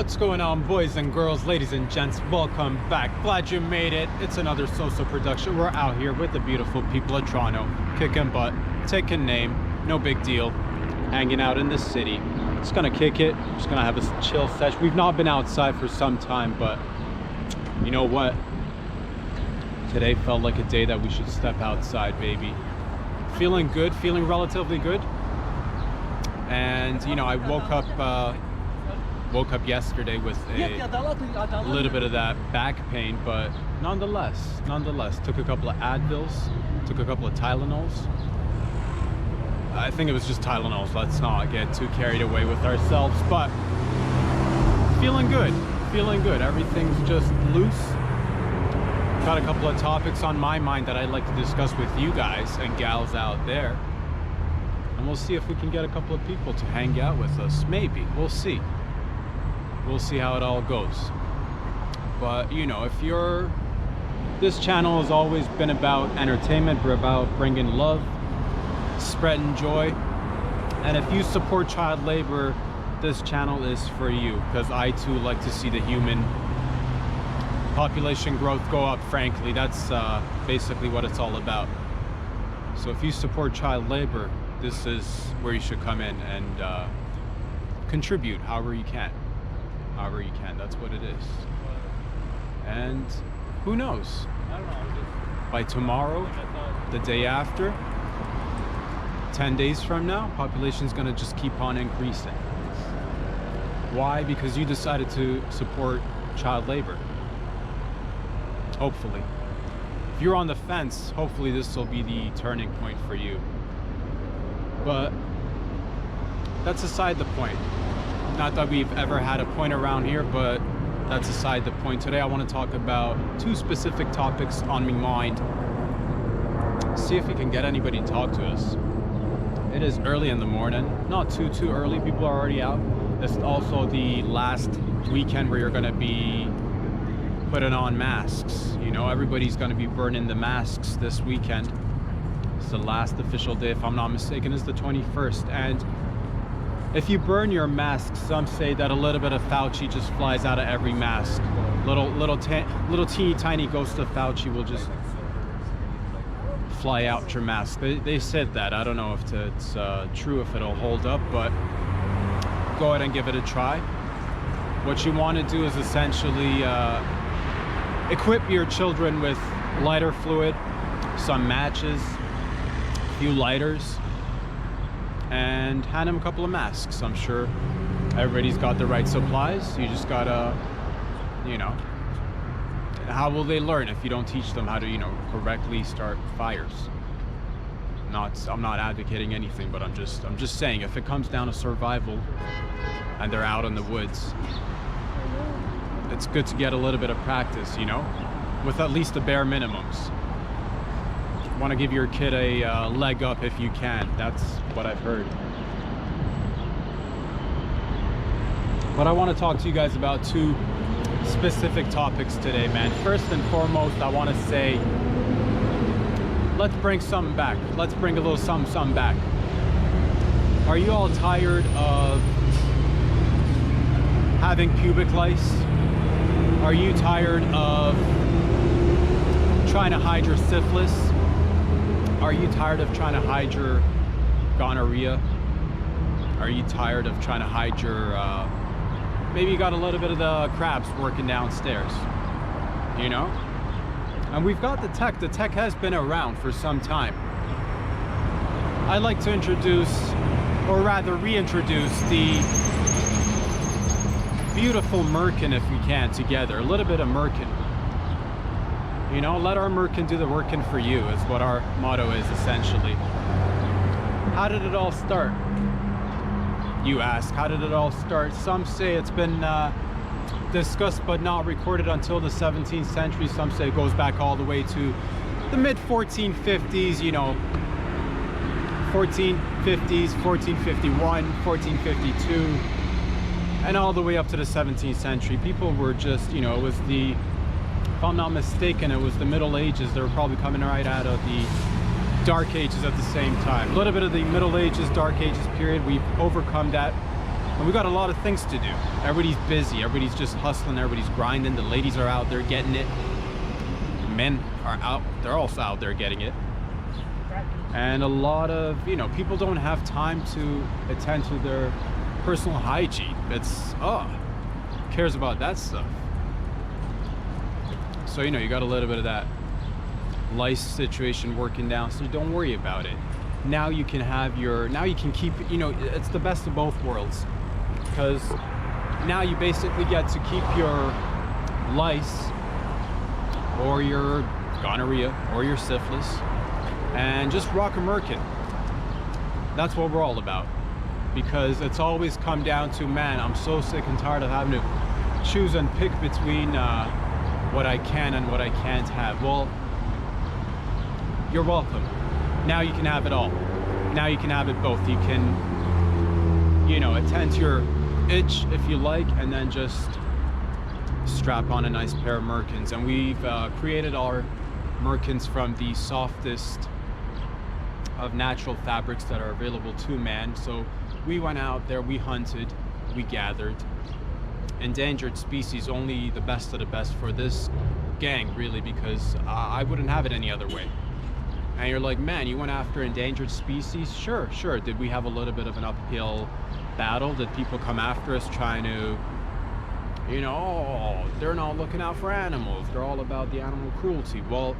What's going on, boys and girls, ladies and gents? Welcome back. Glad you made it. It's another social production. We're out here with the beautiful people of Toronto, kicking butt, taking name, no big deal, hanging out in the city. Just gonna kick it, just gonna have a chill session. We've not been outside for some time, but you know what? Today felt like a day that we should step outside, baby. Feeling good, feeling relatively good. And you know, I woke up yesterday with a little bit of that back pain, but nonetheless, took a couple of Advils, took a couple of Tylenols. I think it was just Tylenols. Let's not get too carried away with ourselves, but feeling good. Everything's just loose. Got a couple of topics on my mind that I'd like to discuss with you guys and gals out there. And we'll see if we can get a couple of people to hang out with us. Maybe. We'll see. We'll see how it all goes. But, you know, this channel has always been about entertainment. We're about bringing love, spreading joy. And if you support child labor, this channel is for you. Because I, too, like to see the human population growth go up, frankly. That's basically what it's all about. So if you support child labor, this is where you should come in and contribute however you can. That's what it is. And who knows? By tomorrow, the day after, 10 days from now, population's gonna just keep on increasing. Why? Because you decided to support child labor. Hopefully. If you're on the fence, hopefully this will be the turning point for you. But that's aside the point. Not that we've ever had a point around here, but that's aside the point. Today I want to talk about two specific topics on my mind. See if we can get anybody to talk to us. It is early in the morning, not too early. People are already out. It's also the last weekend where you're going to be putting on masks. You know, everybody's going to be burning the masks this weekend. It's the last official day, if I'm not mistaken, is the 21st. And if you burn your mask, some say that a little bit of Fauci just flies out of every mask. Little teeny tiny ghost of Fauci will just fly out your mask. They said that. I don't know if it's true, if it'll hold up, but go ahead and give it a try. What you want to do is essentially equip your children with lighter fluid, some matches, a few lighters, and hand them a couple of masks. I'm sure everybody's got the right supplies. You just gotta, you know, how will they learn if you don't teach them how to, you know, correctly start fires? I'm not advocating anything, but I'm just saying, if it comes down to survival and they're out in the woods, it's good to get a little bit of practice, you know, with at least the bare minimums. Want to give your kid a leg up if you can. That's what I've heard. But I want to talk to you guys about two specific topics today, man. First and foremost, I want to say, let's bring something back. Let's bring a little something back. Are you all tired of having pubic lice? Are you tired of trying to hide your syphilis? Are you tired of trying to hide your gonorrhea? Are you tired of trying to hide your, maybe you got a little bit of the crabs working downstairs, you know? And we've got the tech. The tech has been around for some time. I'd like to introduce, or rather reintroduce, the beautiful Merkin, if we can, together. A little bit of Merkin. You know, let our Merkin do the working for you is what our motto is, essentially. How did it all start? You ask, how did it all start? Some say it's been discussed but not recorded until the 17th century. Some say it goes back all the way to the mid 1450s, you know, 1450s, 1451, 1452, and all the way up to the 17th century. People were just, you know, it was the, if I'm not mistaken, it was the Middle Ages. They were probably coming right out of the Dark Ages at the same time. A little bit of the Middle Ages, Dark Ages period. We've overcome that And we got a lot of things to do. Everybody's busy, everybody's just hustling, everybody's grinding. The ladies are out there getting it. Men are out, they're also out there getting it. And a lot of, you know, people don't have time to attend to their personal hygiene. It's, who cares about that stuff? So, you know, you got a little bit of that lice situation working down, so don't worry about it. Now you can have your, now you can keep, you know, it's the best of both worlds, because now you basically get to keep your lice or your gonorrhea or your syphilis and just rock a Merkin. That's what we're all about, because it's always come down to, man, I'm so sick and tired of having to choose and pick between what I can and what I can't have. Well, you're welcome. Now you can have it all. Now you can have it both. You can, you know, attend to your itch if you like, and then just strap on a nice pair of Merkins. And we've created our Merkins from the softest of natural fabrics that are available to man. So we went out there, we hunted, we gathered endangered species, only the best of the best for this gang, really, because I wouldn't have it any other way. And you're like, man, you went after endangered species? Sure. Did we have a little bit of an uphill battle? Did people come after us trying to, you know, oh, they're not looking out for animals, they're all about the animal cruelty? Well,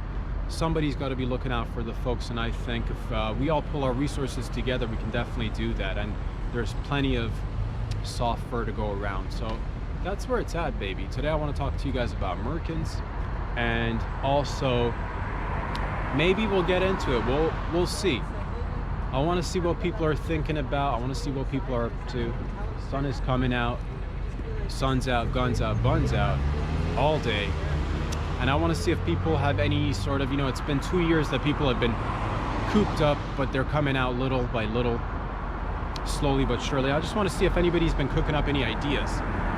somebody's got to be looking out for the folks, and I think if we all pull our resources together, we can definitely do that. And there's plenty of soft fur to go around. So that's where it's at, baby. Today I want to talk to you guys about Merkins, and also maybe we'll get into it. We'll see. I want to see what people are thinking about. I want to see what people are up to. Sun is coming out, sun's out, guns out, buns out all day. And I want to see if people have any sort of, you know, it's been 2 years that people have been cooped up, but they're coming out little by little, slowly but surely. I just want to see if anybody's been cooking up any ideas.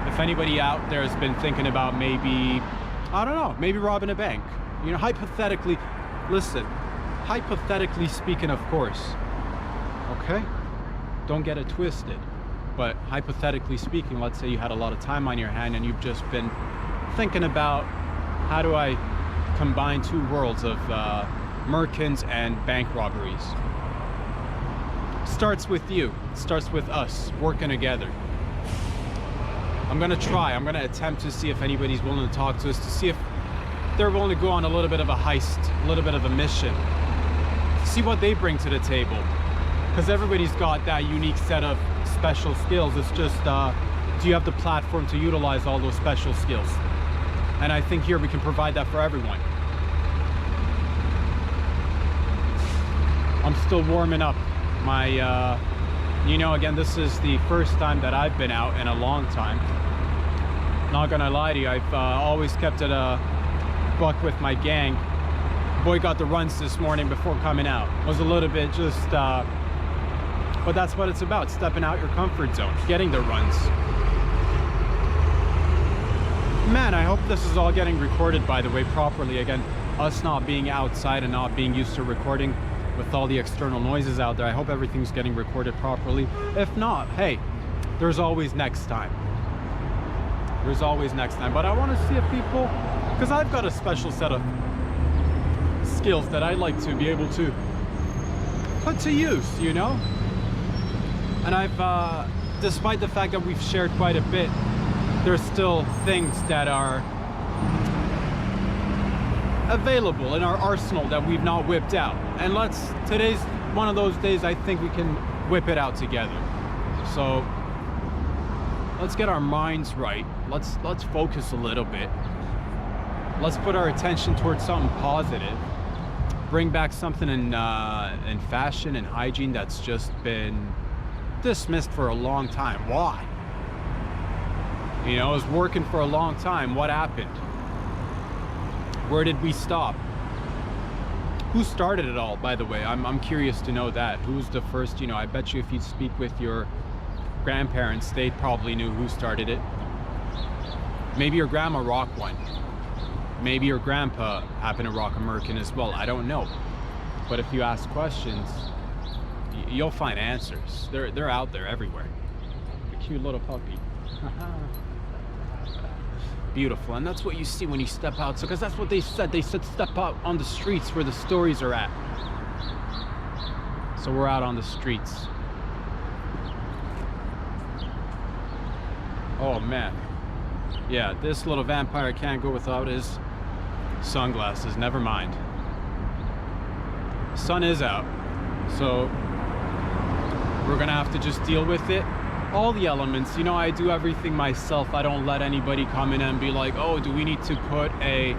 If anybody out there has been thinking about maybe, I don't know, maybe robbing a bank. You know, hypothetically, listen, hypothetically speaking, of course, okay? Don't get it twisted. But hypothetically speaking, let's say you had a lot of time on your hand and you've just been thinking about, how do I combine two worlds of Merkins and bank robberies? Starts with you, starts with us working together. I'm gonna attempt to see if anybody's willing to talk to us, to see if they're willing to go on a little bit of a heist, a little bit of a mission, see what they bring to the table. Because everybody's got that unique set of special skills. It's just, do you have the platform to utilize all those special skills? And I think here we can provide that for everyone. I'm still warming up my, you know, again, this is the first time that I've been out in a long time. Not gonna lie to you, I've always kept it a buck with my gang. Boy got the runs this morning before coming out. Was a little bit just, but that's what it's about, stepping out your comfort zone, getting the runs. Man, I hope this is all getting recorded, by the way, properly. Again, us not being outside and not being used to recording with all the external noises out there, I hope everything's getting recorded properly. If not, hey, there's always next time. There's always next time. But I want to see if people, because I've got a special set of skills that I like to be able to put to use, you know? And I've, despite the fact that we've shared quite a bit, there's still things that are available in our arsenal that we've not whipped out. And today's one of those days I think we can whip it out together. So let's get our minds right. Let's focus a little bit. Let's put our attention towards something positive. Bring back something in fashion and hygiene that's just been dismissed for a long time. Why? You know, it was working for a long time. What happened? Where did we stop? Who started it all, by the way? I'm curious to know that. Who was the first, you know, I bet you if you speak with your grandparents, they probably knew who started it. Maybe your grandma rocked one. Maybe your grandpa happened to rock a Merkin as well. I don't know. But if you ask questions, you'll find answers. They're out there everywhere. Cute little puppy. Beautiful. And that's what you see when you step out. So, because that's what they said. They said step out on the streets where the stories are at. So we're out on the streets. Oh man. Yeah, this little vampire can't go without his sunglasses. Never mind. Sun is out. So we're gonna have to just deal with it. All the elements, you know, I do everything myself. I don't let anybody come in and be like, oh, do we need to put a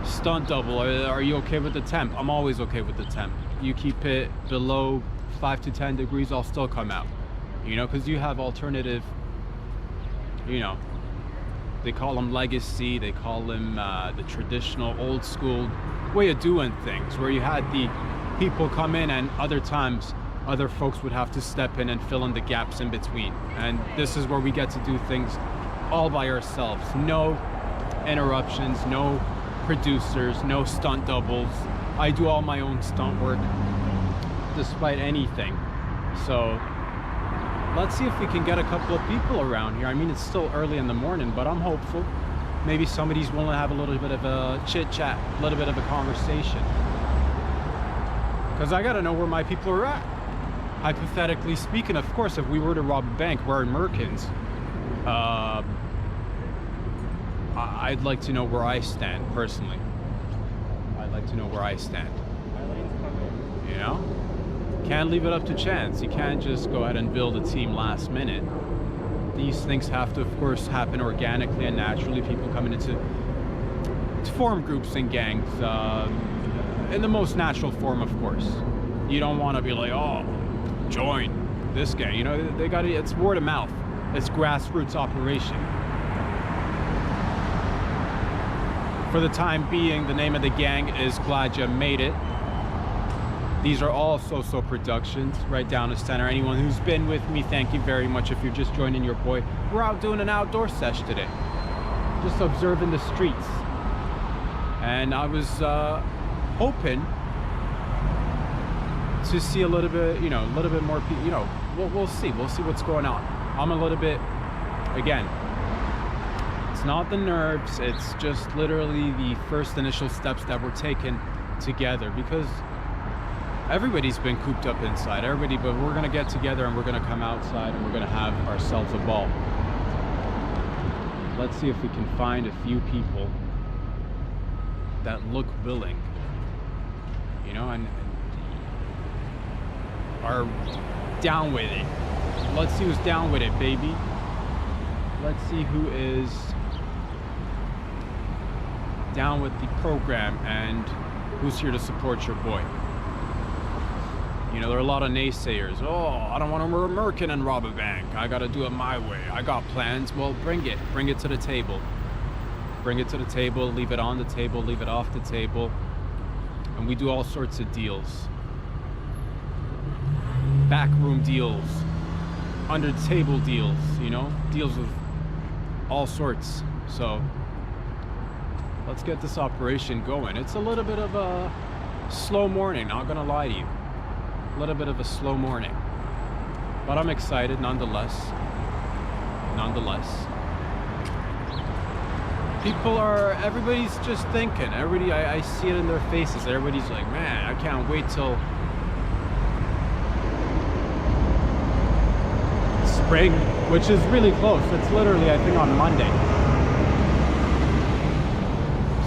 stunt double? Are you okay with the temp? I'm always okay with the temp. You keep it below 5 to 10 degrees, I'll still come out. You know, because you have alternative, you know, they call them legacy, they call them the traditional old school way of doing things, where you had the people come in and other times other folks would have to step in and fill in the gaps in between. And this is where we get to do things all by ourselves. No interruptions, no producers, no stunt doubles. I do all my own stunt work despite anything. So let's see if we can get a couple of people around here. I mean, it's still early in the morning, but I'm hopeful. Maybe somebody's willing to have a little bit of a chit chat, a little bit of a conversation. Because I gotta know where my people are at. Hypothetically speaking, of course, if we were to rob a bank, we're in Merkins. I'd like to know where I stand, personally. I'd like to know where I stand. You know? Can't leave it up to chance. You can't just go ahead and build a team last minute. These things have to, of course, happen organically and naturally. People coming into to form groups and gangs in the most natural form, of course. You don't want to be like, oh, join this gang. You know, they got it's word of mouth. It's grassroots operation. For the time being, the name of the gang is Gladyamadeit. These are all So-So productions, right down the center. Anyone who's been with me, thank you very much. If you're just joining your boy, we're out doing an outdoor sesh today. Just observing the streets. And I was hoping to see a little bit, you know, a little bit more people, you know, we'll see. We'll see what's going on. I'm a little bit, again, it's not the nerves. It's just literally the first initial steps that we're taking together, because everybody's been cooped up inside, everybody, but we're gonna get together and we're gonna come outside and we're gonna have ourselves a ball. Let's see if we can find a few people that look willing, you know, and are down with it. Let's see who's down with it, baby. Let's see who is down with the program and who's here to support your boy. You know, there are a lot of naysayers. Oh, I don't want to murder Merkin and rob a bank. I got to do it my way. I got plans. Well, bring it. Bring it to the table. Bring it to the table. Leave it on the table. Leave it off the table. And we do all sorts of deals. Backroom deals. Under the table deals, you know? Deals of all sorts. So let's get this operation going. It's a little bit of a slow morning, not gonna lie to you. A little bit of a slow morning, but I'm excited nonetheless. People are, everybody's just thinking. Everybody, I see it in their faces. Everybody's like, man, I can't wait till spring, which is really close. It's literally, I think, on Monday.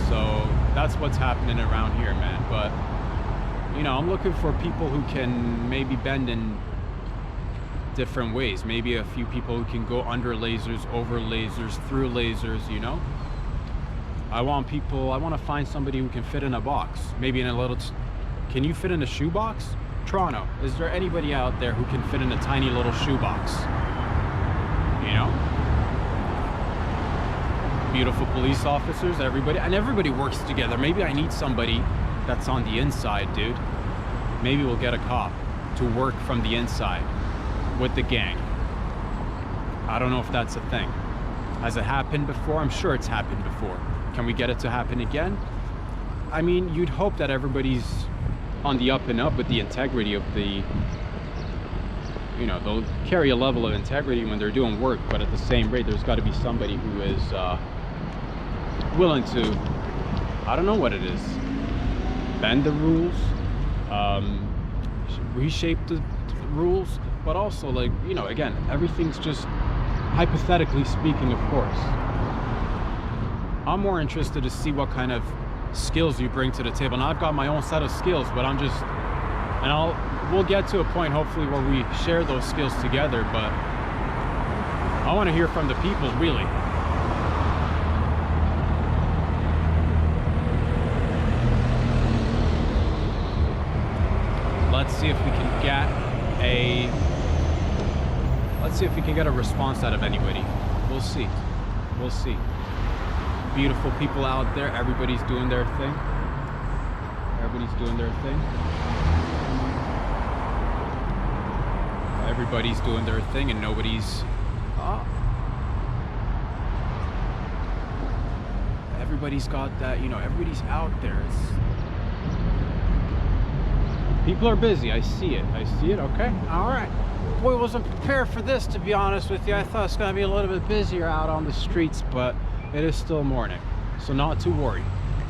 So that's what's happening around here, man. But you know, I'm looking for people who can maybe bend in different ways. Maybe a few people who can go under lasers, over lasers, through lasers, you know? I want to find somebody who can fit in a box. Maybe in a little, can you fit in a shoebox? Toronto, is there anybody out there who can fit in a tiny little shoebox? You know? Beautiful police officers, everybody works together. Maybe I need somebody that's on the inside, dude. Maybe we'll get a cop to work from the inside with the gang. I don't know if that's a thing. Has it happened before? I'm sure it's happened before. Can we get it to happen again? I mean, you'd hope that everybody's on the up and up with the integrity of the you know, they'll carry a level of integrity when they're doing work, but at the same rate, there's got to be somebody who is willing to, I don't know what it is, bend the rules, reshape the rules, but also, like, you know, again, everything's just hypothetically speaking, of course. I'm more interested to see what kind of skills you bring to the table. Now, I've got my own set of skills, but I'm just, and we'll get to a point hopefully where we share those skills together, but I want to hear from the people, really. Let's see if we can get a response out of anybody. We'll see. We'll see. Beautiful people out there. Everybody's doing their thing. Everybody's doing their thing. Everybody's doing their thing, and nobody's. Everybody's got that. You know, everybody's out there. People are busy. I see it. I see it. Okay. All right. Boy, wasn't prepared for this, to be honest with you. I thought it's gonna be a little bit busier out on the streets, but it is still morning, so not to worry.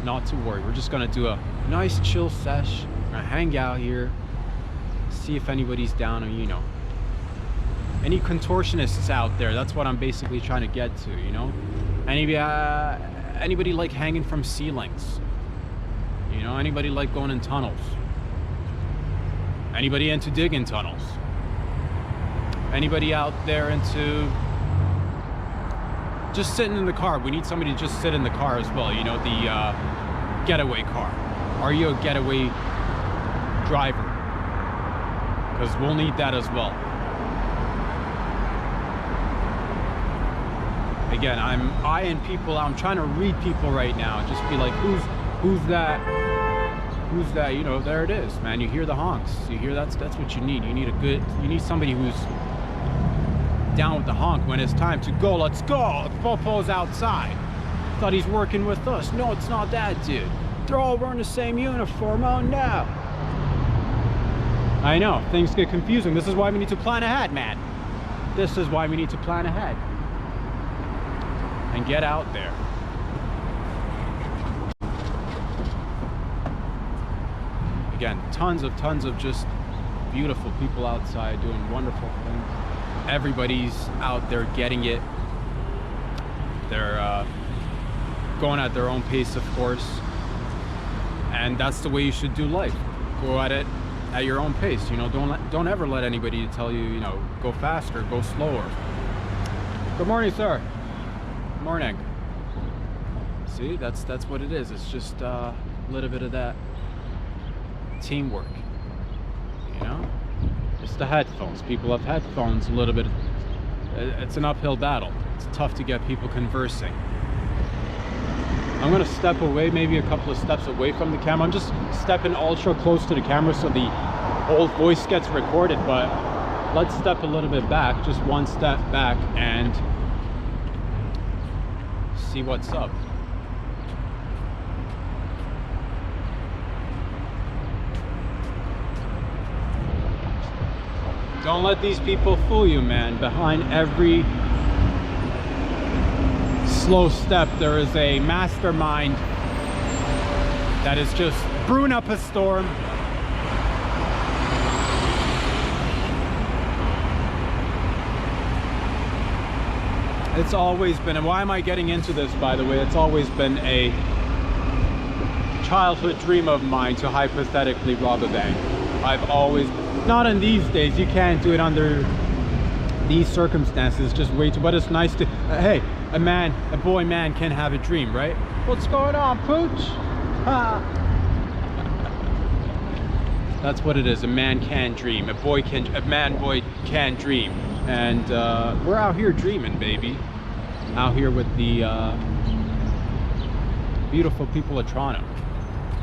Not to worry. We're just gonna do a nice chill sesh. We're gonna hang out here, see if anybody's down, or you know, any contortionists out there. That's what I'm basically trying to get to. You know, anybody like hanging from ceilings? You know, anybody like going in tunnels? Anybody into digging tunnels? Anybody out there into just sitting in the car? We need somebody to just sit in the car as well, you know, the getaway car. Are you a getaway driver? Because we'll need that as well. Again, I'm eyeing people out. I'm trying to read people right now. Just be like, who's that? Who's that? You know, there it is, man. You hear the honks. You hear that's what you need. You need somebody who's down with the honk when it's time to go. Let's go. Popo's outside. Thought he's working with us. No, it's not that dude. They're all wearing the same uniform. Oh no. I know, things get confusing. This is why we need to plan ahead, man. This is why we need to plan ahead and get out there. Again, tons of just beautiful people outside doing wonderful things. Everybody's out there getting it. They're going at their own pace, of course, and that's the way you should do life. Go at it at your own pace. You know, don't ever let anybody tell you, you know, go faster, go slower. Good morning, sir. Morning. See, that's what it is. It's just a little bit of that teamwork, you know. It's the headphones. People have headphones. A little bit. It's an uphill battle. It's tough to get people conversing. I'm gonna step away, maybe a couple of steps away from the camera. I'm just stepping ultra close to the camera so the whole voice gets recorded, but let's step a little bit back, just one step back, and see what's up. Don't let these people fool you, man. Behind every slow step, there is a mastermind that is just brewing up a storm. It's always been, and why am I getting into this, by the way? It's always been a childhood dream of mine to hypothetically rob a bank. I've always, not in these days, you can't do it under these circumstances, just way too, but it's nice to, hey, a boy man can have a dream, right? What's going on, Pooch? Ha! That's what it is. A man can dream. A boy can dream. And we're out here dreaming, baby. Out here with the beautiful people of Toronto.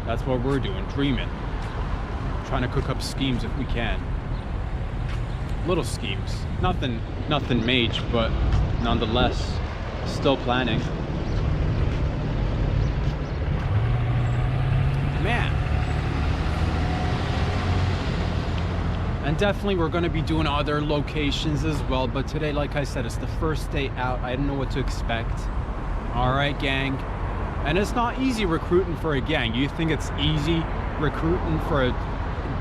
That's what we're doing, dreaming. Trying to cook up schemes if we can. Little schemes. Nothing major, but nonetheless, still planning. Man. And definitely we're going to be doing other locations as well, but today, like I said, it's the first day out. I don't know what to expect. All right, gang. And it's not easy recruiting for a gang. You think it's easy recruiting for a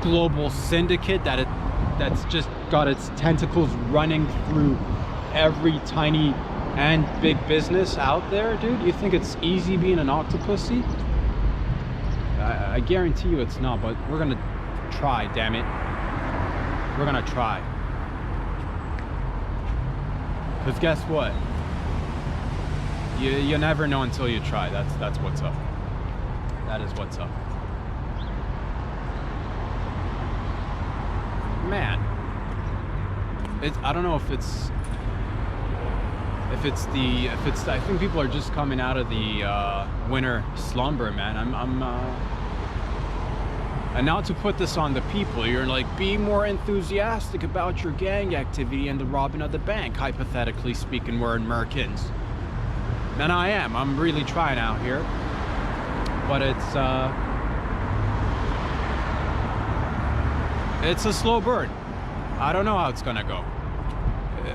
global syndicate that's just got its tentacles running through every tiny and big business out there, dude? You think it's easy being an octopusy? I guarantee you it's not, but we're gonna try, damn it. We're gonna try. Because guess what? You never know until you try. That's what's up. That is what's up. Man. I don't know if it's I think people are just coming out of the winter slumber, man. And not to put this on the people, you're like, be more enthusiastic about your gang activity and the robbing of the bank. Hypothetically speaking, we're in Merkins. And I am. I'm really trying out here. But it's a slow burn. I don't know how it's gonna go.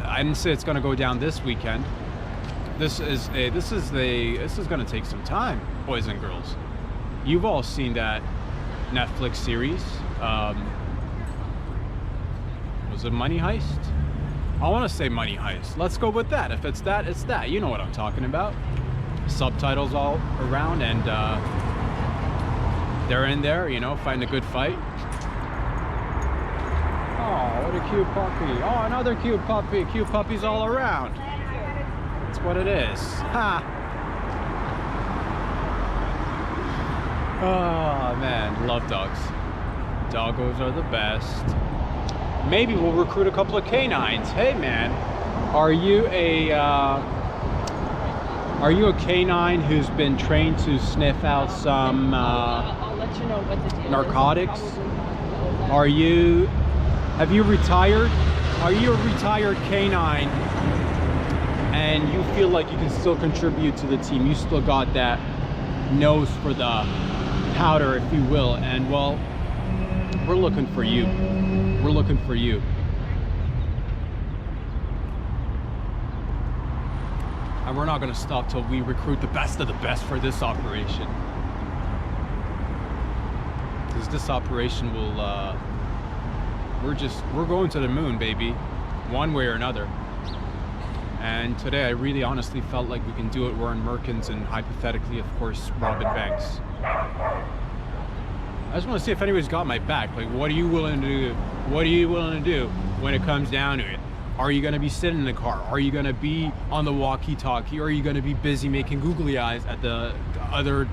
I didn't say it's gonna go down this weekend. This is gonna take some time, boys and girls. You've all seen that Netflix series. Was it Money Heist? I want to say Money Heist. Let's go with that. If it's that, it's that. You know what I'm talking about. Subtitles all around, and they're in there, you know, fighting a good fight. Oh, what a cute puppy. Oh, another cute puppy. Cute puppies all around. That's what it is. Ha! Oh, man. Love dogs. Doggos are the best. Maybe we'll recruit a couple of canines. Hey, man. Are you a canine who's been trained to sniff out some I'll let you know what the deal narcotics? Is. Have you retired? Are you a retired canine and you feel like you can still contribute to the team? You still got that nose for the powder, if you will, and well, we're looking for you. We're looking for you. And we're not going to stop till we recruit the best of the best for this operation. Because this operation will, we're going to the moon, baby. One way or another. And today I really honestly felt like we can do it. We're in Merkins and hypothetically, of course, robbing banks. I just want to see if anybody's got my back. Like, what are you willing to do? What are you willing to do when it comes down to it? Are you going to be sitting in the car? Are you going to be on the walkie-talkie? Or are you going to be busy making googly eyes at the other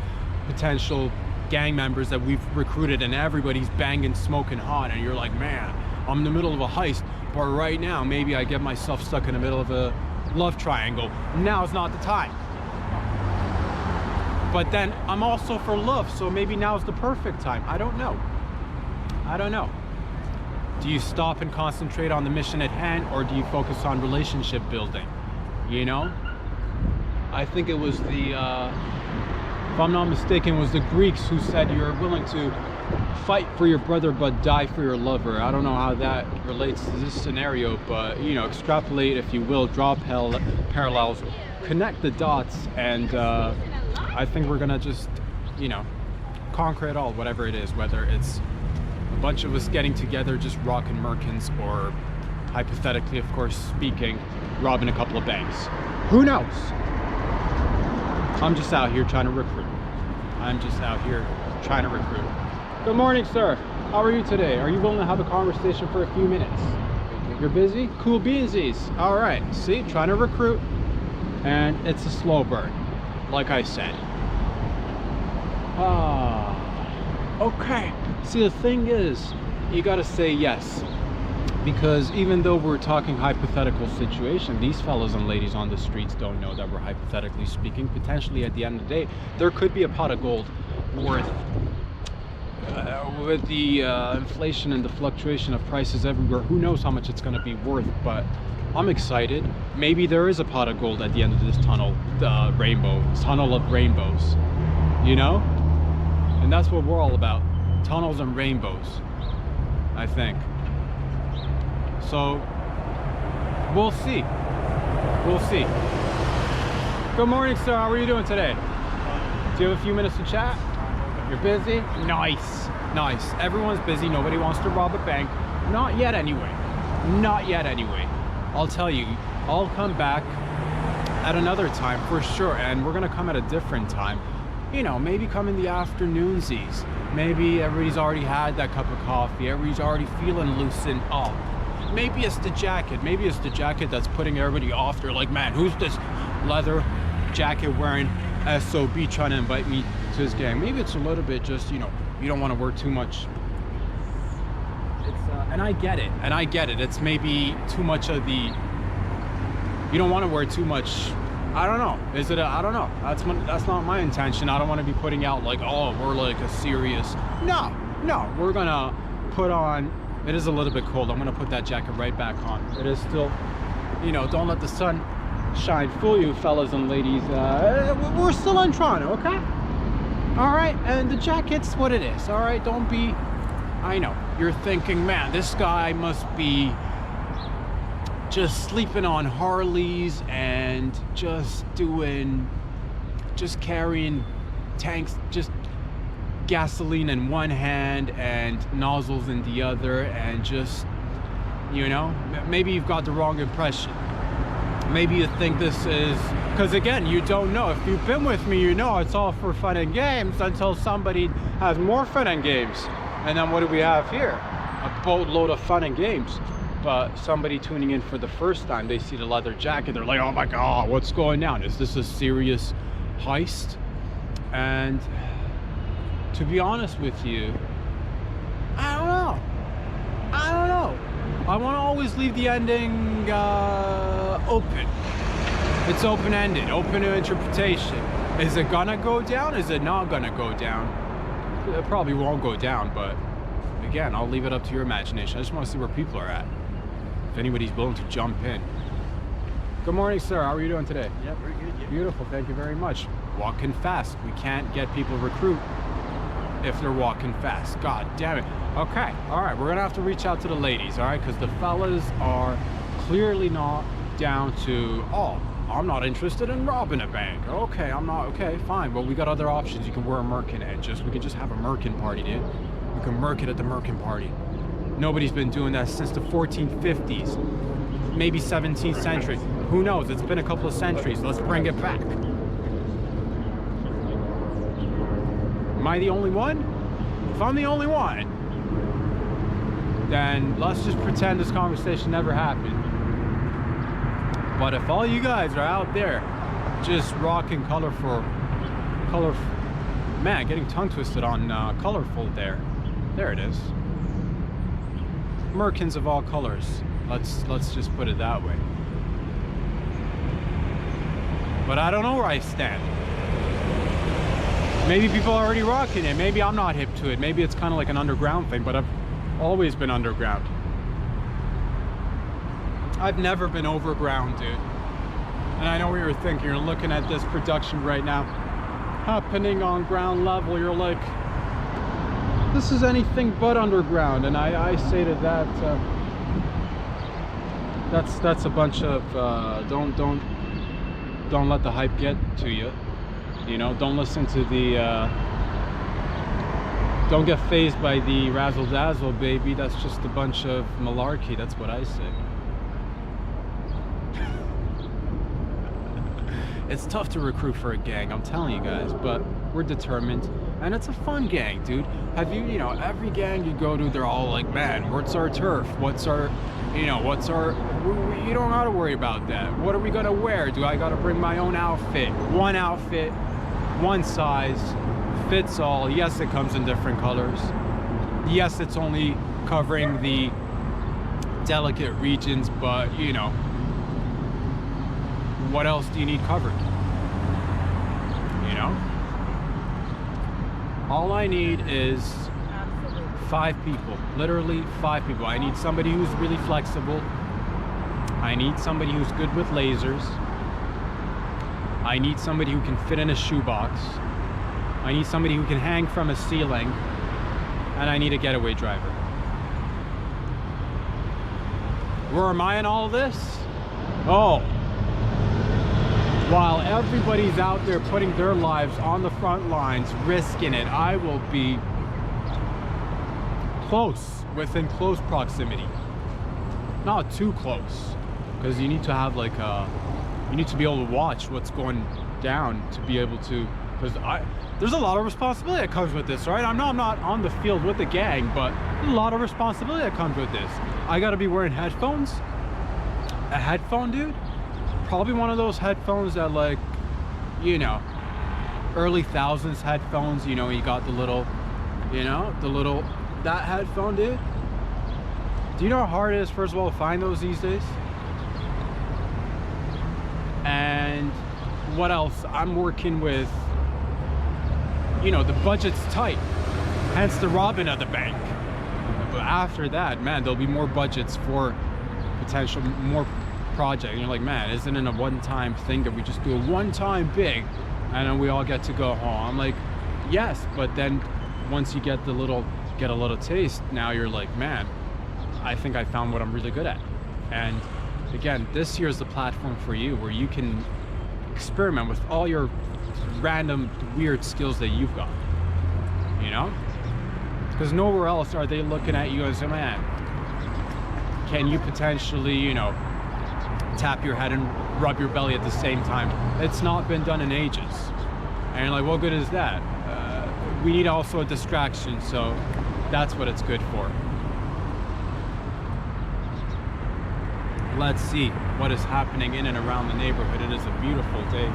potential gang members that we've recruited, and everybody's banging, smoking hot, and you're like, man, I'm in the middle of a heist, but right now maybe I get myself stuck in the middle of a love triangle. Now's not the time. But then I'm also for love, so maybe now's the perfect time. I don't know. I don't know. Do you stop and concentrate on the mission at hand, or do you focus on relationship building? You know? I think it was the, if I'm not mistaken, it was the Greeks who said you're willing to fight for your brother but die for your lover. I don't know how that relates to this scenario, but, you know, extrapolate, if you will, draw parallels, connect the dots, and I think we're gonna just, you know, conquer it all, whatever it is, whether it's a bunch of us getting together just rocking Merkins, or hypothetically, of course speaking, robbing a couple of banks. Who knows? I'm just out here trying to recruit. I'm just out here trying to recruit. Good morning, sir. How are you today? Are you willing to have a conversation for a few minutes? You're busy? Cool beansies. All right. See, trying to recruit, and it's a slow burn, like I said. Okay. See, the thing is, you gotta say yes, because even though we're talking hypothetical situation, these fellas and ladies on the streets don't know that we're hypothetically speaking. Potentially at the end of the day, there could be a pot of gold worth, with the inflation and the fluctuation of prices everywhere, who knows how much it's going to be worth. But I'm excited. Maybe there is a pot of gold at the end of this tunnel, the tunnel of rainbows, you know? And that's what we're all about, tunnels and rainbows, I think. So we'll see. We'll see. Good morning, sir. How are you doing today? Do you have a few minutes to chat? You're busy? Nice. Nice. Everyone's busy. Nobody wants to rob a bank. Not yet anyway. Not yet anyway. I'll tell you, I'll come back at another time for sure, and we're gonna come at a different time. You know, maybe come in the afternoonsies. Maybe everybody's already had that cup of coffee. Everybody's already feeling loosened up. Maybe it's the jacket. Maybe it's the jacket that's putting everybody off. They're like, man, who's this leather jacket wearing SOB trying to invite me to his gang? Maybe it's a little bit just, you know, you don't want to wear too much. It's and I get it. And I get it. It's maybe too much of the, you don't want to wear too much. I don't know. Is it I don't know. That's not my intention. I don't want to be putting out like, oh, we're like a serious. No, we're gonna put on, it is a little bit cold. I'm gonna put that jacket right back on. It is still, you know, don't let the sun shine fool you, fellas and ladies. We're still in Toronto, okay? All right, and the jacket's what it is. All right, don't be, I know you're thinking, man, this guy must be just sleeping on Harleys and just carrying tanks, just gasoline in one hand and nozzles in the other, and just, you know, maybe you've got the wrong impression. Maybe you think this is, because again, you don't know. If you've been with me, you know it's all for fun and games until somebody has more fun and games. And then what do we have here? A boatload of fun and games. But somebody tuning in for the first time, they see the leather jacket, they're like, oh my God, what's going down? Is this a serious heist? And to be honest with you, I don't know. I want to always leave the ending open. It's open-ended, open to interpretation. Is it gonna go down? Is it not gonna go down? It probably won't go down, but again, I'll leave it up to your imagination. I just want to see where people are at. If anybody's willing to jump in. Good morning, sir. How are you doing today? Yeah, very good. Yeah. Beautiful. Thank you very much. Walking fast. We can't get people to recruit if they're walking fast. God damn it. Okay. All right. We're going to have to reach out to the ladies, all right? Because the fellas are clearly not down to, oh, I'm not interested in robbing a bank. Okay, I'm not. Okay, fine. Well, we got other options. You can wear a Merkin and we can just have a Merkin party, dude. We can Merk it at the Merkin party. Nobody's been doing that since the 1450s, maybe 17th century. Who knows? It's been a couple of centuries. Let's bring it back. Am I the only one? If I'm the only one, then let's just pretend this conversation never happened. But if all you guys are out there just rocking colorful, man, getting tongue twisted on colorful there it is. Merkins of all colors. Let's just put it that way. But I don't know where I stand. Maybe people are already rocking it. Maybe I'm not hip to it. Maybe it's kind of like an underground thing, but I've always been underground. I've never been overground, dude. And I know what you're thinking. You're looking at this production right now happening on ground level. You're like, this is anything but underground. And I say to that, that's a bunch of don't let the hype get to you. You know, don't listen to the don't get fazed by the razzle dazzle, baby. That's just a bunch of malarkey. That's what I say. It's tough to recruit for a gang, I'm telling you guys, but we're determined, and it's a fun gang, dude. Have you know, every gang you go to, they're all like, man, what's our turf? What's our, you know, what's our, you don't gotta worry about that. What are we gonna wear? Do I gotta bring my own outfit? One outfit, one size, fits all. Yes, it comes in different colors. Yes, it's only covering the delicate regions, but you know, what else do you need covered? You know? All I need is 5 people, literally 5 people. I need somebody who's really flexible. I need somebody who's good with lasers. I need somebody who can fit in a shoebox. I need somebody who can hang from a ceiling. And I need a getaway driver. Where am I in all this? Oh, while everybody's out there putting their lives on the front lines, risking it, I will be close, within close proximity. Not too close, because you need to have like you need to be able to watch what's going down to be able to, because there's a lot of responsibility that comes with this, right? I'm not on the field with the gang, but there's a lot of responsibility that comes with this. I gotta be wearing headphones. A headphone, dude? Probably one of those headphones that, like, you know, early thousands headphones, you know, you got the little, you know, that headphone, dude. Do you know how hard it is, first of all, to find those these days? And what else? I'm working with, you know, the budget's tight, hence the robbing of the bank. But after that, man, there'll be more budgets for potential more project. And you're like, man, isn't it a one-time thing that we just do a one-time big and then we all get to go home? I'm like, yes, but then once you get a little taste, now you're like, man, I think I found what I'm really good at. And again, this year is the platform for you where you can experiment with all your random weird skills that you've got, you know, because nowhere else are they looking at you and say, man, can you potentially, you know, tap your head and rub your belly at the same time? It's not been done in ages. And you're like, what good is that? We need also a distraction, so that's what it's good for. Let's see what is happening in and around the neighborhood. It is a beautiful day.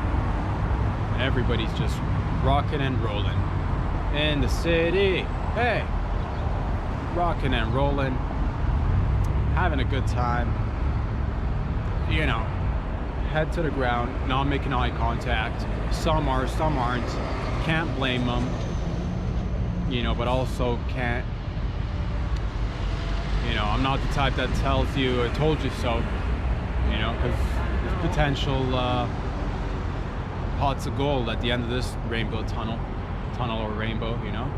And everybody's just rocking and rolling in the city. Hey, rocking and rolling, having a good time. You know, head to the ground, not making eye contact. Some are, some aren't. Can't blame them. You know, but also can't, you know, I'm not the type that tells you, I told you so, you know, because there's potential pots of gold at the end of this rainbow tunnel or rainbow, you know.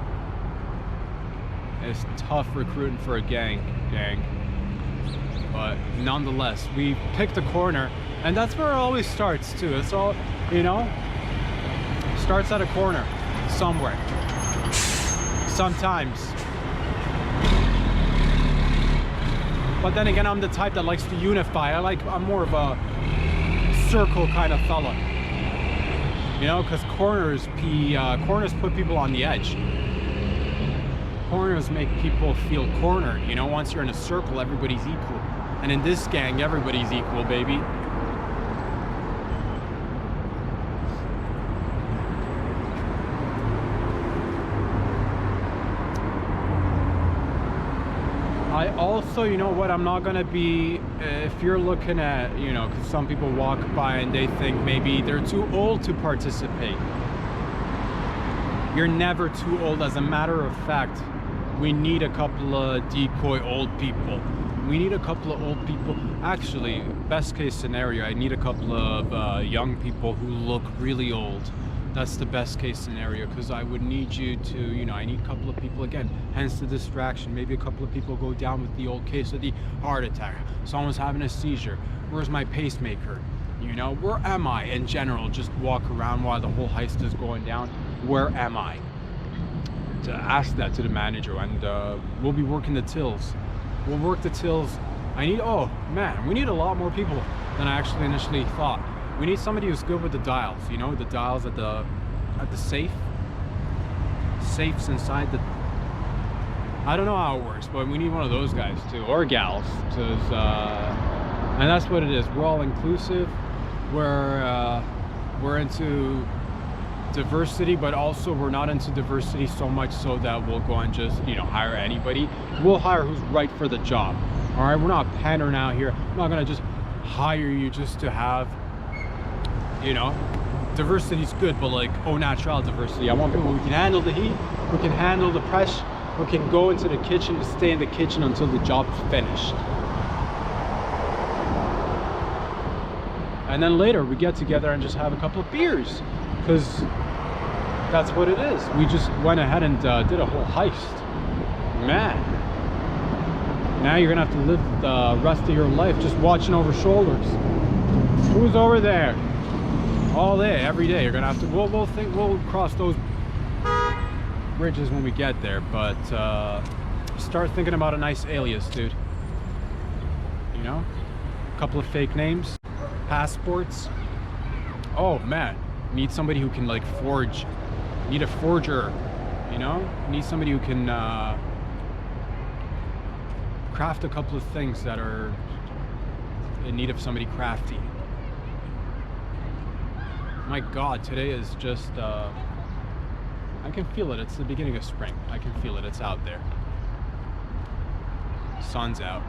It's tough recruiting for a gang, but nonetheless, we picked a corner, and that's where it always starts too. It's all, you know, starts at a corner somewhere. Sometimes. But then again, I'm the type that likes to unify. I'm more of a circle kind of fella. You know, because corners put people on the edge. Corners make people feel cornered. You know, once you're in a circle, everybody's equal. And in this gang, everybody's equal, baby. I also, you know what, I'm not gonna be, if you're looking at, you know, because some people walk by and they think maybe they're too old to participate. You're never too old. As a matter of fact, we need a couple of decoy old people. We need a couple of old people. Actually, best case scenario, I need a couple of young people who look really old. That's the best case scenario, because I would need you to, you know, I need a couple of people, again, hence the distraction. Maybe a couple of people go down with the old case of the heart attack. Someone's having a seizure. Where's my pacemaker? You know, where am I in general? Just walk around while the whole heist is going down. Where am I? To ask that to the manager, and we'll be working the tills. We'll work the tills. Oh man, we need a lot more people than I actually initially thought. We need somebody who's good with the dials, you know, the dials at the safe. Safes inside the, I don't know how it works, but we need one of those guys too, or gals, because and that's what it is. We're all inclusive. We're into diversity, but also we're not into diversity so much so that we'll go and just, you know, hire anybody. We'll hire who's right for the job. All right, we're not pandering out here. I'm not gonna just hire you just to have, you know, diversity's good, but like au naturel diversity. I want people who can handle the heat, who can handle the pressure, who can go into the kitchen and stay in the kitchen until the job's finished. And then later we get together and just have a couple of beers, because that's what it is. We just went ahead and did a whole heist. Man, Now you're gonna have to live the rest of your life just watching over shoulders. Who's over there? All day, every day. You're gonna have to. We'll cross those bridges when we get there. But start thinking about a nice alias, dude. You know, a couple of fake names, passports. Oh man, need somebody who can like forge. Need a forger. You know, need somebody who can craft a couple of things that are in need of somebody crafty. My God, today is just, I can feel it. It's the beginning of spring. I can feel it. It's out there. Sun's out.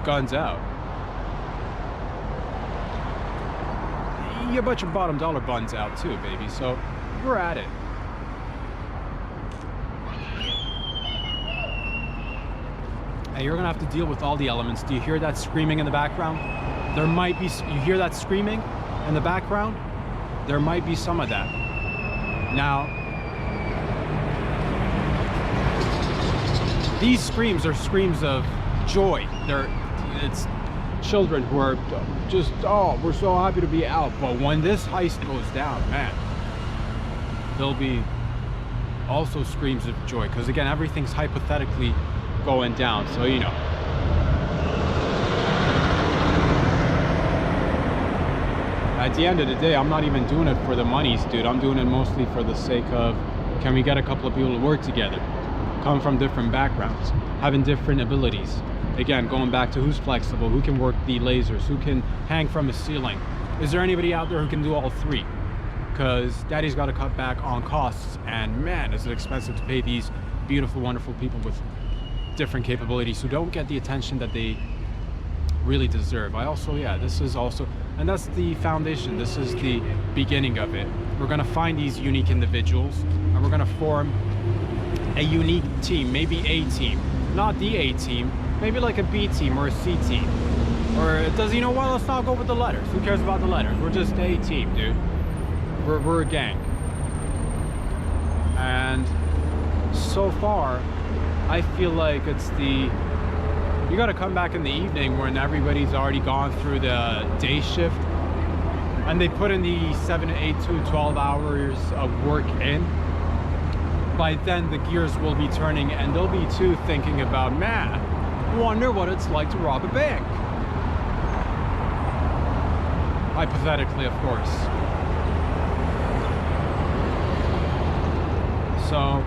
Guns out. You bet your bottom dollar buns out too, baby. So we're at it. And you're gonna have to deal with all the elements. Do you hear that screaming in the background? There might be, you hear that screaming in the background? There might be some of that. Now, these screams are screams of joy. It's children who are just, oh, we're so happy to be out. But when this heist goes down, man, there'll be also screams of joy. Because again, everything's hypothetically going down, so you know. At the end of the day, I'm not even doing it for the monies, dude. I'm doing it mostly for the sake of, can we get a couple of people to work together, come from different backgrounds, having different abilities. Again, going back to who's flexible, who can work the lasers, who can hang from a ceiling. Is there anybody out there who can do all three? Because daddy's got to cut back on costs, and man, is it expensive to pay these beautiful, wonderful people with different capabilities who don't get the attention that they really deserve. This is also, and that's the foundation. This is the beginning of it. We're going to find these unique individuals and we're going to form a unique team, maybe a team, not the A team, maybe like a B team or a C team, or it does, you know what, let's not go with the letters. Who cares about the letters? We're just a team, dude. We're a gang. And so far I feel like it's you got to come back in the evening when everybody's already gone through the day shift and they put in the 7 to 8 to 12 hours of work in. By then the gears will be turning and they'll be too thinking about, man, wonder what it's like to rob a bank. Hypothetically, of course. So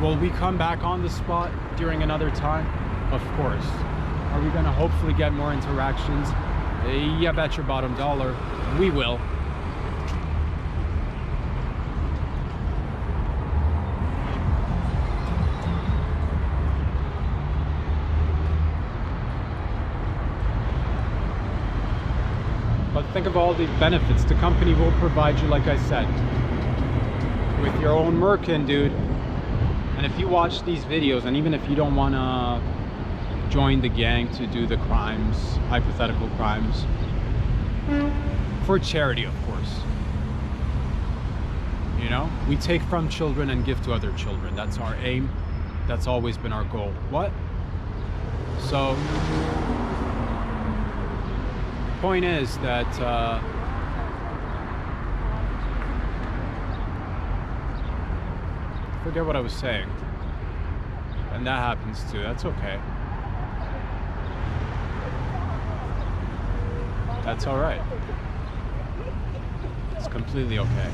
will we come back on the spot during another time? Of course. Are we going to hopefully get more interactions? Yeah, bet your bottom dollar. We will. But think of all the benefits the company will provide you, like I said. With your own Merkin, dude. And if you watch these videos, and even if you don't want to join the gang to do the crimes, hypothetical crimes, for charity, of course. You know, we take from children and give to other children. That's our aim. That's always been our goal. What? So, point is that forget what I was saying. And that happens too. That's okay. That's all right. It's completely okay.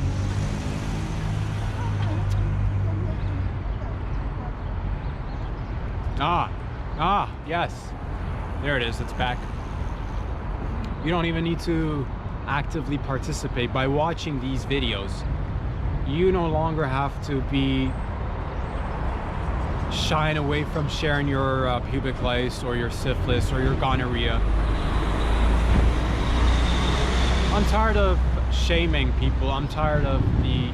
Yes. There it is. It's back. You don't even need to actively participate. By watching these videos, you no longer have to be shying away from sharing your pubic lice or your syphilis or your gonorrhea. I'm tired of shaming people. I'm tired of the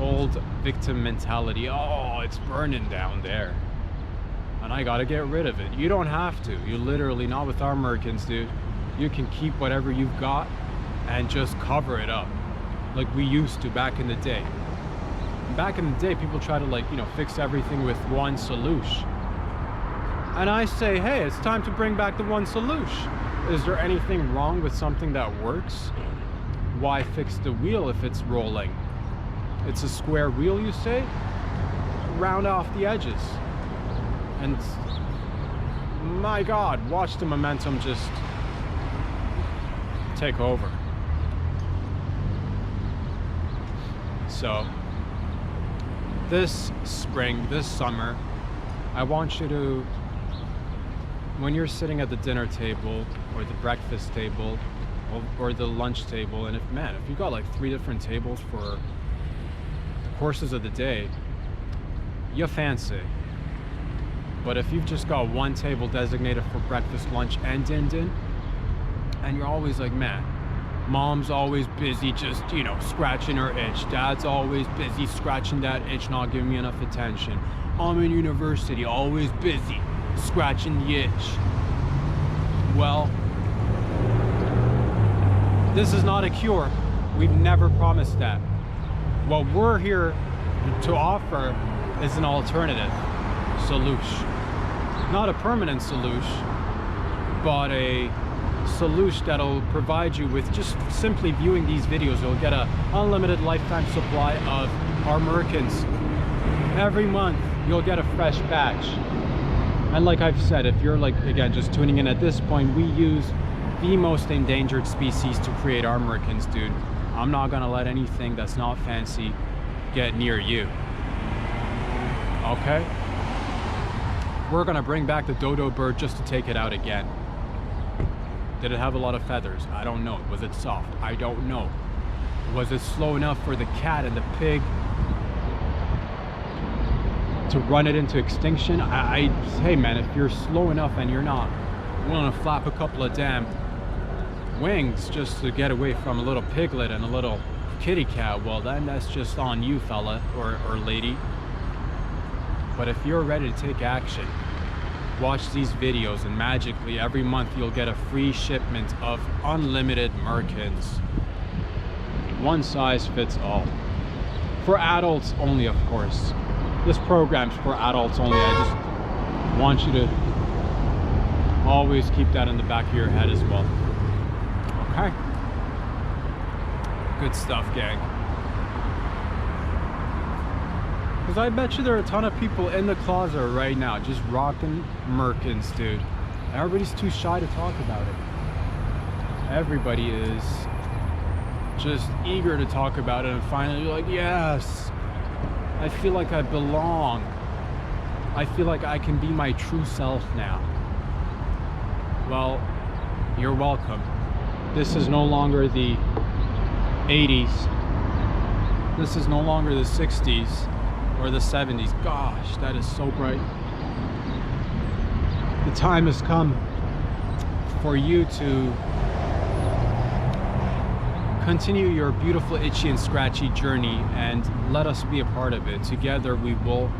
old victim mentality. Oh, it's burning down there and I gotta get rid of it. You don't have to. You literally, not with our Merkins, dude. You can keep whatever you've got and just cover it up like we used to back in the day. And back in the day, people try to, like, you know, fix everything with one solution. And I say, hey, it's time to bring back the one solution. Is there anything wrong with something that works? Why fix the wheel if it's rolling? It's a square wheel, you say? Round off the edges. And my God, watch the momentum just take over. So this spring, this summer, I want you to, when you're sitting at the dinner table or the breakfast table or the lunch table, and if you got like 3 different tables for the courses of the day, you fancy. But if you've just got one table designated for breakfast, lunch, and din, and you're always like, man, mom's always busy just, you know, scratching her itch. Dad's always busy scratching that itch, not giving me enough attention. I'm in university, always busy scratching the itch. Well, this is not a cure. We've never promised that. What we're here to offer is an alternative solution. Not a permanent solution, but a solution that'll provide you with, just simply viewing these videos, you'll get an unlimited lifetime supply of our Merkins. Every month you'll get a fresh batch. And like I've said, if you're, like, again, just tuning in at this point, we use the most endangered species to create our Merkins, dude. I'm not gonna let anything that's not fancy get near you. Okay? We're gonna bring back the dodo bird just to take it out again. Did it have a lot of feathers? I don't know. Was it soft? I don't know. Was it slow enough for the cat and the pig to run it into extinction? Hey man, if you're slow enough and you're not willing to flap a couple of damn wings just to get away from a little piglet and a little kitty cat, well then that's just on you, fella or lady. But if you're ready to take action, watch these videos and magically every month you'll get a free shipment of unlimited Merkins. One size fits all. For adults only, of course. This program's for adults only. I just want you to always keep that in the back of your head as well. Okay? Good stuff, gang. Because I bet you there are a ton of people in the closet right now just rocking Merkins, dude. Everybody's too shy to talk about it. Everybody is just eager to talk about it and finally like, yes, I feel like I belong. I feel like I can be my true self now. Well, you're welcome. This is no longer the 80s. This is no longer the 60s. Or the 70s. Gosh, that is so bright. The time has come for you to continue your beautiful itchy and scratchy journey and let us be a part of it. Together we will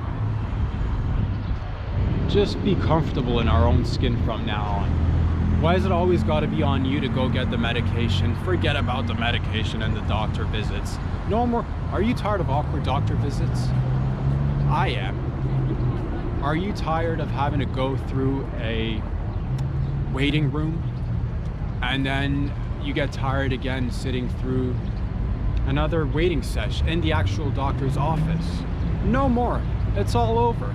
just be comfortable in our own skin from now on. Why has it always got to be on you to go get the medication? Forget about the medication and the doctor visits. No more. Are you tired of awkward doctor visits? I am. Are you tired of having to go through a waiting room and then you get tired again sitting through another waiting session in the actual doctor's office? No more. It's all over.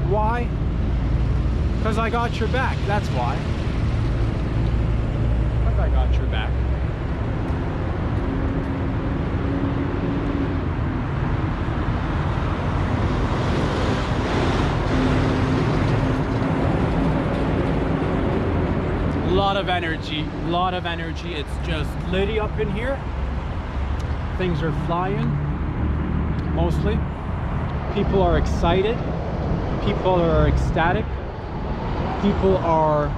Why? Because I got your back. That's why. Because I got your back. Lot of energy. It's just litty up in here. Things are flying, mostly. People are excited. People are ecstatic. People are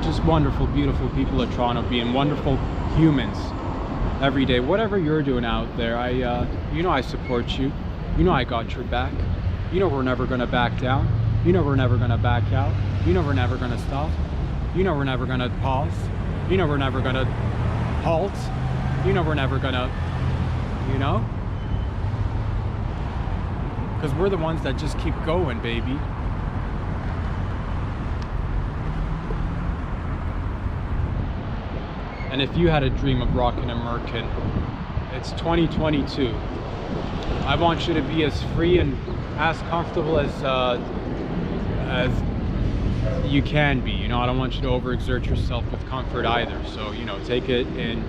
just wonderful, beautiful people at Toronto, being wonderful humans every day. Whatever you're doing out there, you know I support you. You know I got your back. You know we're never gonna back down. You know we're never gonna back out. You know we're never gonna stop. You know we're never gonna pause. You know we're never gonna halt. You know we're never gonna you know? Because we're the ones that just keep going, baby. And if you had a dream of rocking a Merkin, it's 2022. I want you to be as free and as comfortable as you can be. You know, I don't want you to overexert yourself with comfort either. So, you know, take it in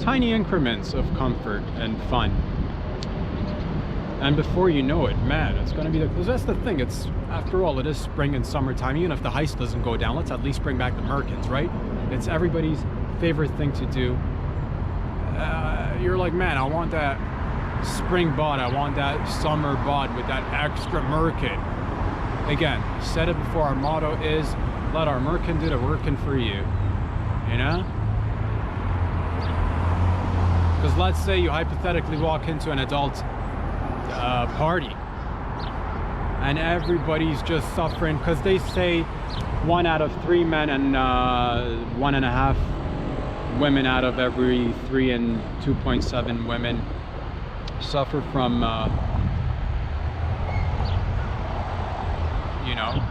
tiny increments of comfort and fun. And before you know it, man, it's gonna be because that's the thing. It's, after all, it is spring and summertime. Even if the heist doesn't go down, let's at least bring back the Merkins, right? It's everybody's favorite thing to do. You're like, man, I want that spring bod, I want that summer bod with that extra Merkin. Again, said it before, our motto is let our Merkin do the working for you, you know? Because let's say you hypothetically walk into an adult party and everybody's just suffering because they say 1 out of 3 men and 1.5 women out of every 3 and 2.7 women suffer from you know,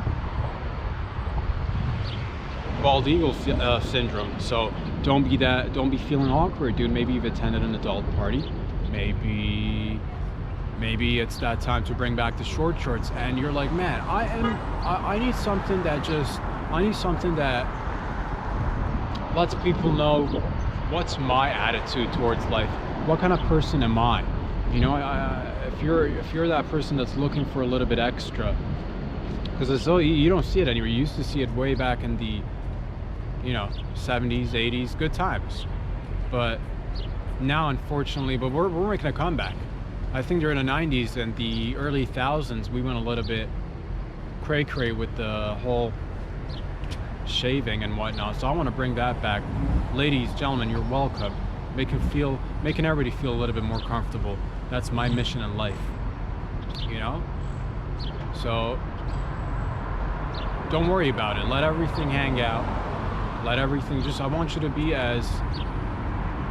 bald eagle syndrome. So don't be feeling awkward, dude. Maybe you've attended an adult party, maybe it's that time to bring back the short shorts and you're like, man, I need something that lets people know what's my attitude towards life. What kind of person am I? You know, if you're that person that's looking for a little bit extra, because as though you don't see it anymore. You used to see it way back in the, you know, 70s, 80s, good times. But now, unfortunately, but we're making a comeback. I think during the 90s and the early thousands, we went a little bit cray-cray with the whole shaving and whatnot. So I want to bring that back. Ladies, gentlemen, you're welcome. Making everybody feel a little bit more comfortable. That's my mission in life, you know? So don't worry about it. Let everything hang out. Let everything I want you to be as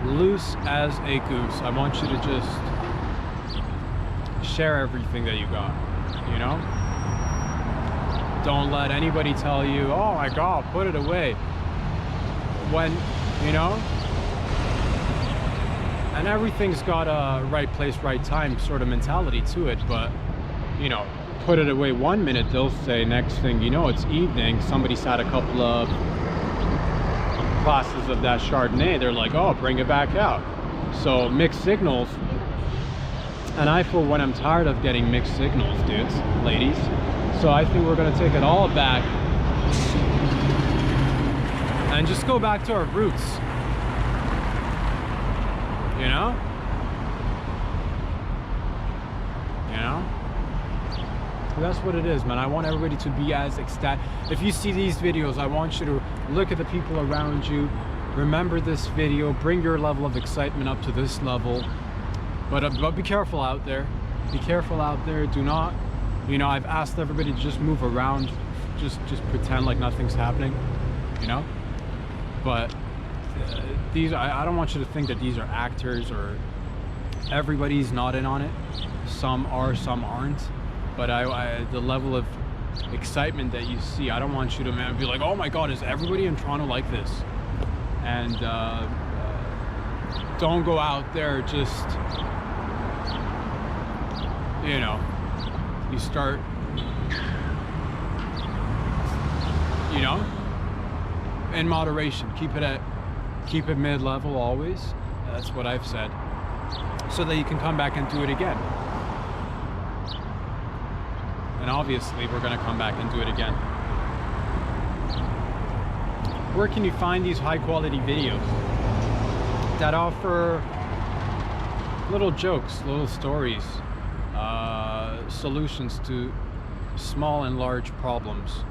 loose as a goose. I want you to just share everything that you got, you know? Don't let anybody tell you, oh my God, put it away. When, you know? And everything's got a right place, right time sort of mentality to it, but, you know, put it away 1 minute, they'll say next thing you know, it's evening, somebody's had a couple of glasses of that Chardonnay, they're like, oh, bring it back out. So mixed signals, and I for one, I'm tired of getting mixed signals, dudes, ladies. So I think we're gonna take it all back and just go back to our roots, you know? That's what it is, man. I want everybody to be as ecstatic. If you see these videos, I want you to look at the people around you. Remember this video. Bring your level of excitement up to this level. But be careful out there. Be careful out there. Do not, you know, I've asked everybody to just move around. Just pretend like nothing's happening, you know? But these, I don't want you to think that these are actors or everybody's not in on it. Some are, some aren't. But the level of excitement that you see, I don't want you to, man, be like, oh my God, is everybody in Toronto like this? And don't go out there just, you know, you start, you know, in moderation. Keep it mid-level always. That's what I've said. So that you can come back and do it again. And obviously we're going to come back and do it again. Where can you find these high quality videos that offer little jokes, little stories, solutions to small and large problems?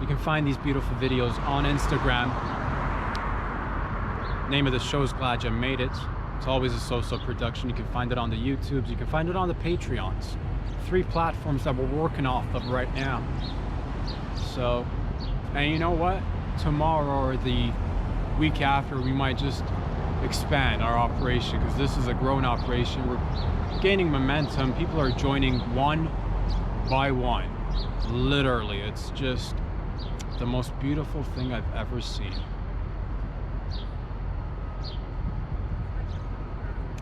You can find these beautiful videos on Instagram. Name of the show is Gladyamadeit. It's always a so-so production. You can find it on the YouTubes. You can find it on the Patreons. 3 platforms that we're working off of right now. So, and you know what? Tomorrow or the week after, we might just expand our operation, because this is a grown operation. We're gaining momentum. People are joining one by one. Literally, it's just the most beautiful thing I've ever seen.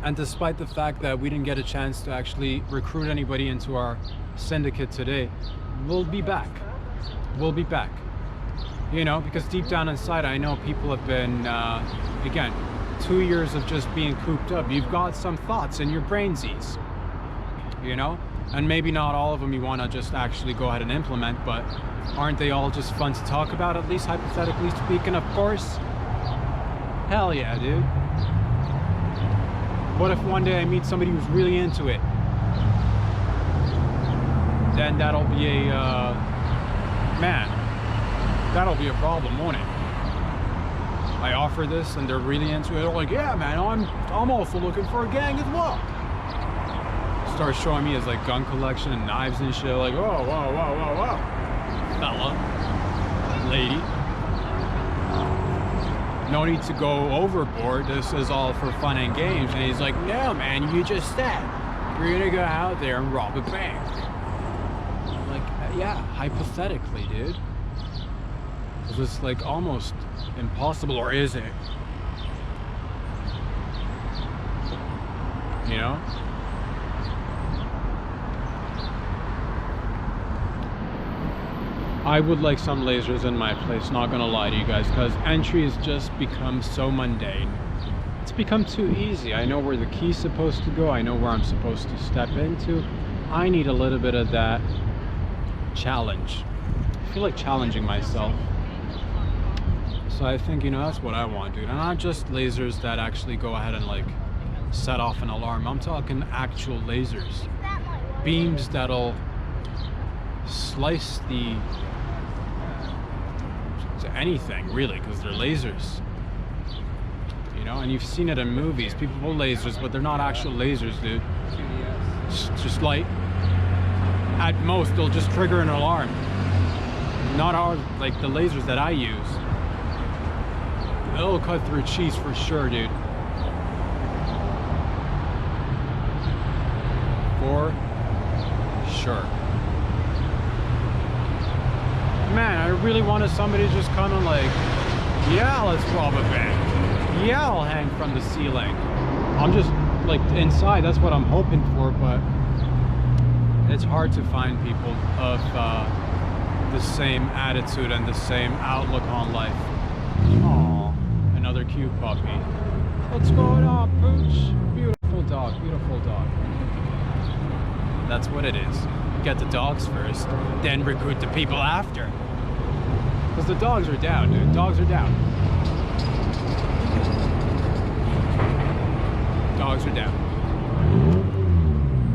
And despite the fact that we didn't get a chance to actually recruit anybody into our syndicate today, we'll be back. We'll be back. You know, because deep down inside, I know people have been, again, 2 years of just being cooped up. You've got some thoughts in your brainsies, you know? And maybe not all of them you want to just actually go ahead and implement, but aren't they all just fun to talk about, at least hypothetically speaking, of course? Hell yeah, dude. What if one day I meet somebody who's really into it? Then that'll be a, man, that'll be a problem, won't it? I offer this and they're really into it. They're like, yeah, man, I'm also looking for a gang as well. Start showing me his like gun collection and knives and shit. Like, whoa, whoa, whoa, whoa, whoa, fella, lady. No need to go overboard. This is all for fun and games. And he's like, no, man, you just said you're gonna go out there and rob a bank. Like, yeah, hypothetically, dude. Is this like almost impossible, or is it? You know? I would like some lasers in my place, not gonna lie to you guys, because entry has just become so mundane. It's become too easy. I know where the key's supposed to go, I know where I'm supposed to step into. I need a little bit of that challenge. I feel like challenging myself. So I think, you know, that's what I want, dude. And not just lasers that actually go ahead and like set off an alarm. I'm talking actual lasers. Beams that'll slice the to anything, really, because they're lasers. You know, and you've seen it in movies. People pull lasers, but they're not actual lasers, dude. It's just light. At most, they'll just trigger an alarm. Not our, like the lasers that I use. It'll cut through cheese for sure, dude. For sure. Man, I really wanted somebody to just come and like, yeah, let's rob a bank. Yeah, I'll hang from the ceiling. I'm just like inside, that's what I'm hoping for, but it's hard to find people of the same attitude and the same outlook on life. Aww, another cute puppy. What's going on, Pooch? Beautiful dog, beautiful dog. That's what it is. Get the dogs first, then recruit the people after. Because the dogs are down, dude. Dogs are down. Dogs are down.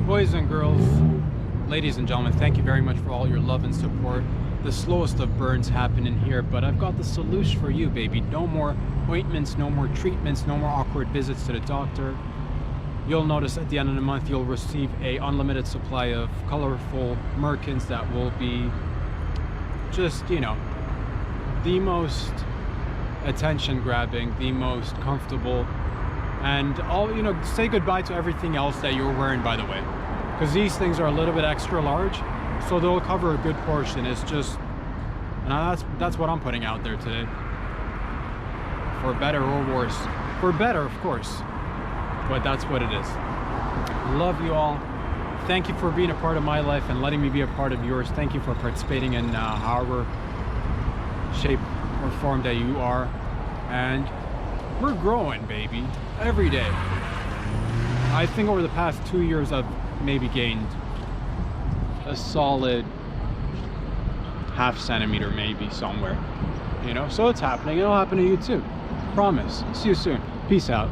Boys and girls, ladies and gentlemen, thank you very much for all your love and support. The slowest of burns happen in here, but I've got the solution for you, baby. No more ointments, no more treatments, no more awkward visits to the doctor. You'll notice at the end of the month you'll receive a unlimited supply of colorful Merkins that will be just, you know, the most attention grabbing, the most comfortable, and all, you know, say goodbye to everything else that you're wearing, by the way, because these things are a little bit extra large, so they'll cover a good portion. It's just, and that's what I'm putting out there today, for better or worse. For better, of course, but that's what it is. Love you all. Thank you for being a part of my life and letting me be a part of yours. Thank you for participating in however shape or form that you are, and we're growing, baby, every day. I think over the past 2 years I've maybe gained a solid ½ centimeter, maybe, somewhere, you know. So it's happening. It'll happen to you too, promise. See you soon. Peace out.